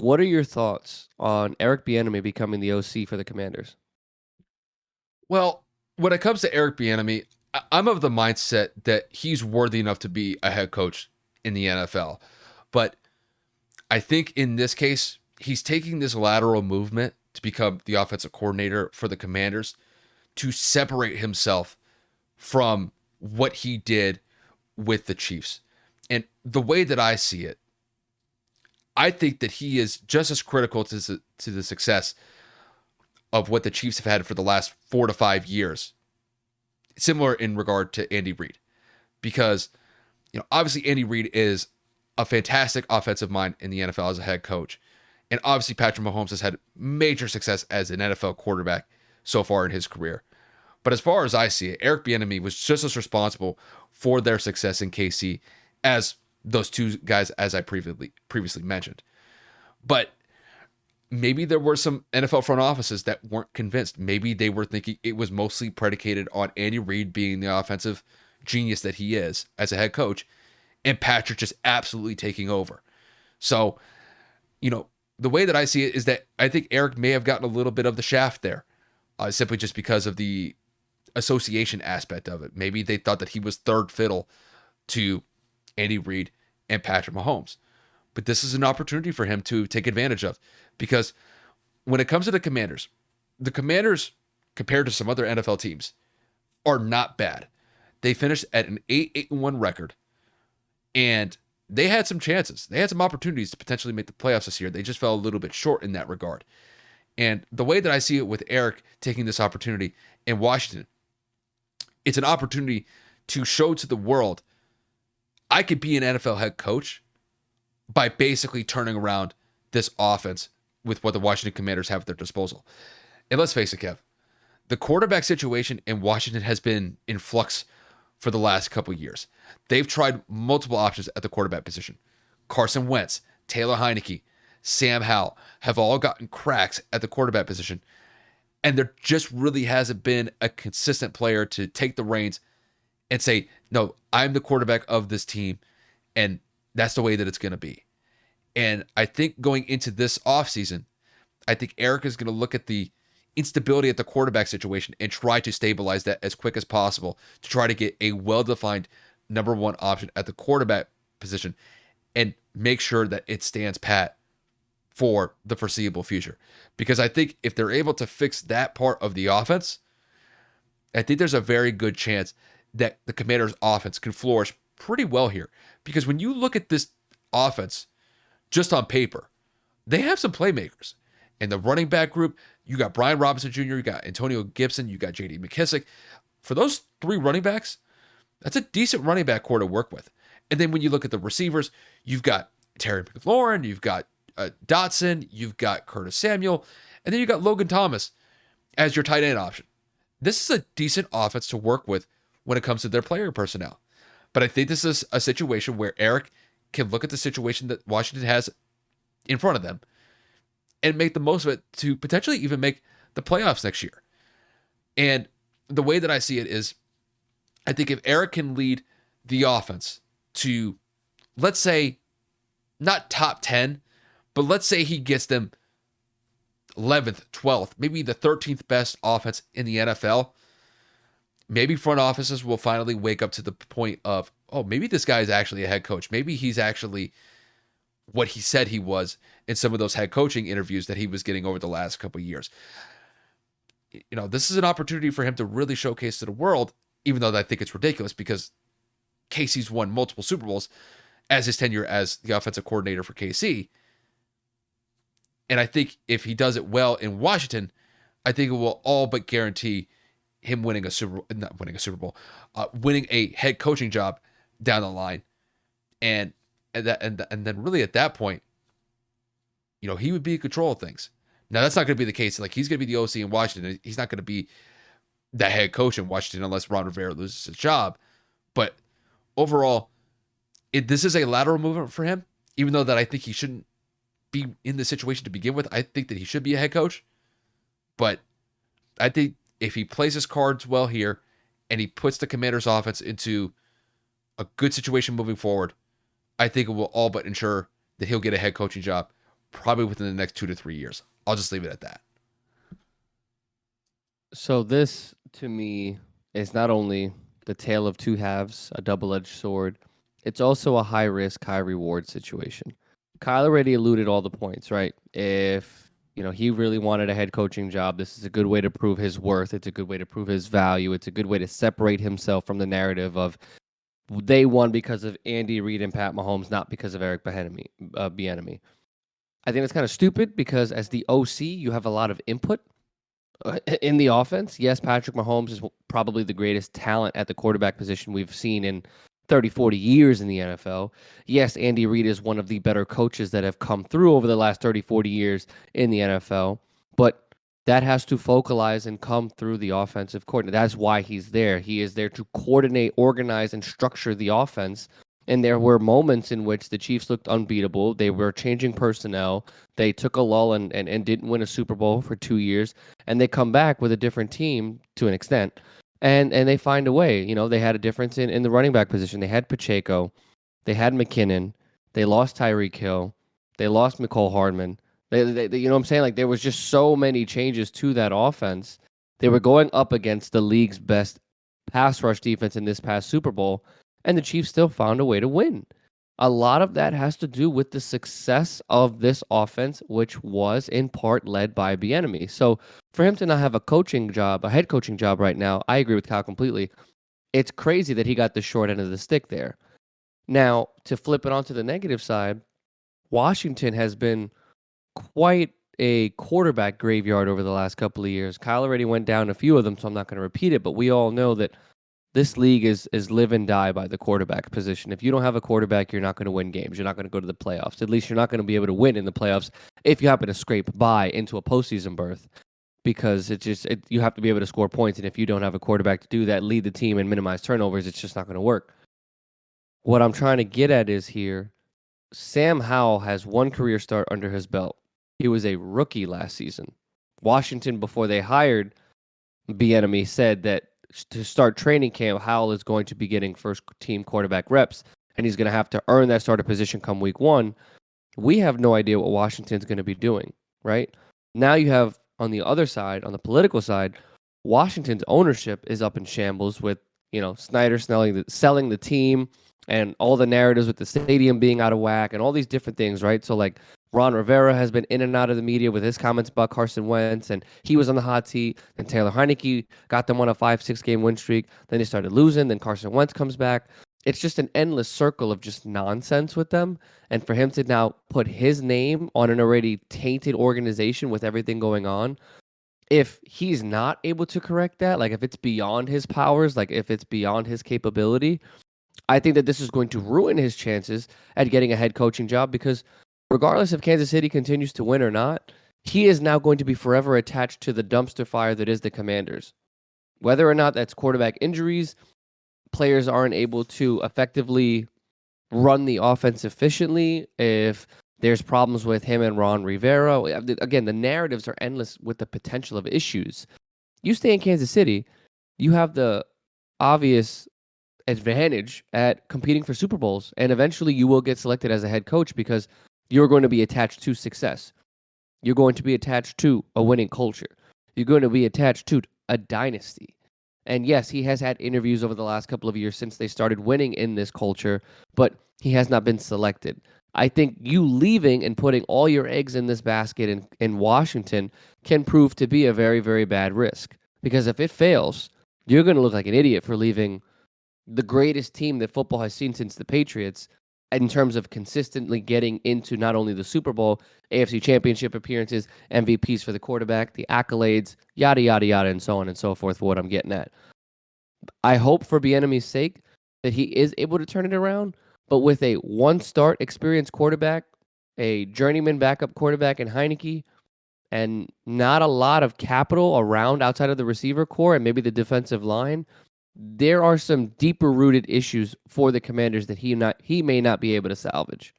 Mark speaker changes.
Speaker 1: What are your thoughts on Eric Bieniemy becoming the OC for the Commanders?
Speaker 2: Well, when it comes to Eric Bieniemy, I'm of the mindset that he's worthy enough to be a head coach in the NFL. But I think in this case, he's taking this lateral movement to become the offensive coordinator for the Commanders to separate himself from what he did with the Chiefs. And the way that I see it, I think that he is just as critical to the success of what the Chiefs have had for the last 4 to 5 years, similar in regard to Andy Reid, because obviously Andy Reid is a fantastic offensive mind in the NFL as a head coach, and obviously Patrick Mahomes has had major success as an NFL quarterback so far in his career. But as far as I see it, Eric Bieniemy was just as responsible for their success in KC as those two guys, as I previously mentioned. But maybe there were some NFL front offices that weren't convinced. Maybe they were thinking it was mostly predicated on Andy Reid being the offensive genius that he is as a head coach, and Patrick just absolutely taking over. So, the way that I see it is that I think Eric may have gotten a little bit of the shaft there, simply just because of the association aspect of it. Maybe they thought that he was third fiddle to Andy Reid and Patrick Mahomes. But this is an opportunity for him to take advantage of, because when it comes to the Commanders, compared to some other NFL teams, are not bad. They finished at an 8-1 record, and they had some chances. They had some opportunities to potentially make the playoffs this year. They just fell a little bit short in that regard. And the way that I see it with Eric taking this opportunity in Washington, it's an opportunity to show to the world, I could be an NFL head coach by basically turning around this offense with what the Washington Commanders have at their disposal. And let's face it, Kev, the quarterback situation in Washington has been in flux for the last couple of years. They've tried multiple options at the quarterback position. Carson Wentz, Taylor Heineke, Sam Howell have all gotten cracks at the quarterback position. And there just really hasn't been a consistent player to take the reins and say, no, I'm the quarterback of this team, and that's the way that it's going to be. And I think going into this offseason, I think Eric is going to look at the instability at the quarterback situation and try to stabilize that as quick as possible to try to get a well-defined number one option at the quarterback position and make sure that it stands pat for the foreseeable future. Because I think if they're able to fix that part of the offense, I think there's a very good chance that the Commanders' offense can flourish pretty well here. Because when you look at this offense just on paper, they have some playmakers. In the running back group, you got Brian Robinson Jr., you got Antonio Gibson, you got J.D. McKissick. For those three running backs, that's a decent running back core to work with. And then when you look at the receivers, you've got Terry McLaurin, you've got Dotson, you've got Curtis Samuel, and then you got Logan Thomas as your tight end option. This is a decent offense to work with when it comes to their player personnel. But I think this is a situation where Eric can look at the situation that Washington has in front of them and make the most of it to potentially even make the playoffs next year. And the way that I see it is, I think if Eric can lead the offense to, let's say, not top 10, but let's say he gets them 11th, 12th, maybe the 13th best offense in the NFL, maybe front offices will finally wake up to the point of, oh, maybe this guy is actually a head coach. Maybe he's actually what he said he was in some of those head coaching interviews that he was getting over the last couple of years. This is an opportunity for him to really showcase to the world, even though I think it's ridiculous because KC's won multiple Super Bowls as his tenure as the offensive coordinator for KC. And I think if he does it well in Washington, I think it will all but guarantee him winning winning a head coaching job down the line. And then really at that point, he would be in control of things. Now that's not going to be the case. Like, he's going to be the OC in Washington. He's not going to be the head coach in Washington unless Ron Rivera loses his job. But overall, this is a lateral movement for him, even though that I think he shouldn't be in this situation to begin with. I think that he should be a head coach. But I think if he plays his cards well here and he puts the Commanders' offense into a good situation moving forward, I think it will all but ensure that he'll get a head coaching job probably within the next 2 to 3 years. I'll just leave it at that.
Speaker 1: So this, to me, is not only the tale of two halves, a double-edged sword. It's also a high risk, high reward situation. Kyle already alluded all the points, right? If he really wanted a head coaching job, this is a good way to prove his worth. It's a good way to prove his value. It's a good way to separate himself from the narrative of they won because of Andy Reid and Pat Mahomes, not because of Eric Bieniemy. I think it's kind of stupid because as the OC, you have a lot of input in the offense. Yes, Patrick Mahomes is probably the greatest talent at the quarterback position we've seen in 30, 40 years in the NFL. Yes, Andy Reid is one of the better coaches that have come through over the last 30, 40 years in the NFL. But that has to focalize and come through the offensive coordinator. That's why he's there. He is there to coordinate, organize, and structure the offense. And there were moments in which the Chiefs looked unbeatable. They were changing personnel. They took a lull and didn't win a Super Bowl for 2 years. And they come back with a different team to an extent. And they find a way. They had a difference in the running back position. They had Pacheco. They had McKinnon. They lost Tyreek Hill. They lost McCole Hardman. You know what I'm saying? Like, there was just so many changes to that offense. They were going up against the league's best pass rush defense in this past Super Bowl, and the Chiefs still found a way to win. A lot of that has to do with the success of this offense, which was in part led by Bieniemy. So for him to not have a coaching job, a head coaching job right now, I agree with Kyle completely. It's crazy that he got the short end of the stick there. Now, to flip it onto the negative side, Washington has been quite a quarterback graveyard over the last couple of years. Kyle already went down a few of them, so I'm not going to repeat it, but we all know that this league is live and die by the quarterback position. If you don't have a quarterback, you're not going to win games. You're not going to go to the playoffs. At least you're not going to be able to win in the playoffs if you happen to scrape by into a postseason berth, because you have to be able to score points, and if you don't have a quarterback to do that, lead the team and minimize turnovers, it's just not going to work. What I'm trying to get at is here, Sam Howell has one career start under his belt. He was a rookie last season. Washington, before they hired Bieniemy, said that to start training camp, Howell is going to be getting first team quarterback reps, and he's going to have to earn that starter position come week one. We have no idea what Washington's going to be doing, right? Now you have, on the other side, on the political side, Washington's ownership is up in shambles with, Snyder selling the team and all the narratives with the stadium being out of whack and all these different things, right? So, like, Ron Rivera has been in and out of the media with his comments about Carson Wentz, and he was on the hot seat. Then Taylor Heineke got them on a 5-6 game win streak. Then they started losing. Then Carson Wentz comes back. It's just an endless circle of just nonsense with them. And for him to now put his name on an already tainted organization with everything going on, if he's not able to correct that, like if it's beyond his powers, like if it's beyond his capability, I think that this is going to ruin his chances at getting a head coaching job, because regardless if Kansas City continues to win or not, he is now going to be forever attached to the dumpster fire that is the Commanders. Whether or not that's quarterback injuries, players aren't able to effectively run the offense efficiently, if there's problems with him and Ron Rivera. Again, the narratives are endless with the potential of issues. You stay in Kansas City, you have the obvious advantage at competing for Super Bowls, and eventually you will get selected as a head coach because you're going to be attached to success. You're going to be attached to a winning culture. You're going to be attached to a dynasty. And yes, he has had interviews over the last couple of years since they started winning in this culture, but he has not been selected. I think you leaving and putting all your eggs in this basket in Washington can prove to be a very, very bad risk. Because if it fails, you're going to look like an idiot for leaving the greatest team that football has seen since the Patriots in terms of consistently getting into not only the Super Bowl, AFC Championship appearances, MVPs for the quarterback, the accolades, yada, yada, yada, and so on and so forth for what I'm getting at. I hope for Bieniemy's sake that he is able to turn it around, but with a one-start experienced quarterback, a journeyman backup quarterback in Heineke, and not a lot of capital around outside of the receiver core and maybe the defensive line, there are some deeper rooted issues for the Commanders that he may not be able to salvage.